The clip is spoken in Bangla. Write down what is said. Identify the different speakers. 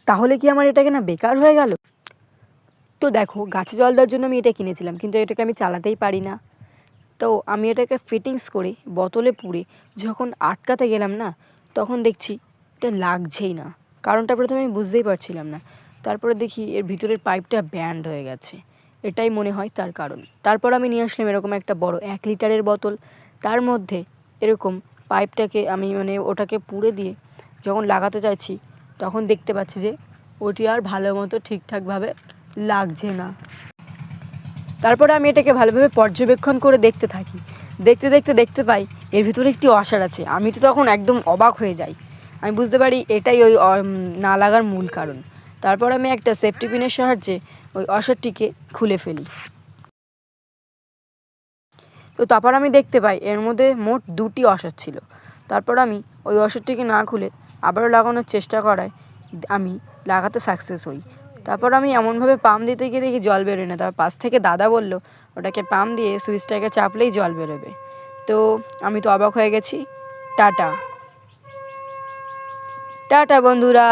Speaker 1: তাহলে কি আমার এটা কেনা বেকার হয়ে গেল? তো দেখো, গাছে জল দেওয়ার জন্য আমি এটা কিনেছিলাম, কিন্তু এটাকে আমি চালাতেই পারি না। তো আমি এটাকে ফিটিংস করে বোতলে পুরে যখন আটকাতে গেলাম না, তখন দেখছি এটা লাগছেই না। কারণটা প্রথমে আমি বুঝতেই পারছিলাম না। তারপরে দেখি এর ভিতরের পাইপটা ব্যান্ড হয়ে গেছে। এটাই মনে হয় তার কারণ। তারপর আমি নিয়ে আসলাম এরকম একটা বড় 1 লিটারের বোতল। তার মধ্যে এরকম পাইপটাকে আমি ওটাকে পুরে দিয়ে যখন লাগাতে চাইছি, তখন দেখতে পাচ্ছি যে ওটি আর ভালো মতো ঠিকঠাকভাবে লাগছে না। তারপরে আমি এটাকে ভালোভাবে পর্যবেক্ষণ করে দেখতে থাকি। দেখতে দেখতে দেখতে পাই এর ভিতরে একটি ওয়াশার আছে। আমি তো তখন একদম অবাক হয়ে যাই। আমি বুঝতে পারি এটাই ওই না লাগার মূল কারণ। তারপর আমি একটা সেফটি পিনের সাহায্যে ওই ওয়াশারটিকে খুলে ফেলি। তো তারপর আমি দেখতে পাই এর মধ্যে মোট 2টি ওয়াশার ছিল। তারপর আমি ওই ওয়াশারটিকে না খুলে আবারও লাগানোর চেষ্টা করায় আমি লাগাতে সাকসেস হই। তারপর আমি এমনভাবে পাম্প দিতে গিয়ে দেখি জল বেরোয় না। তারপর পাশ থেকে দাদা বলল ওটাকে পাম্প দিয়ে সুইচটাকে চাপলেই জল বেরোবে। তো আমি তো অবাক হয়ে গেছি। টাটা টাটা বন্ধুরা।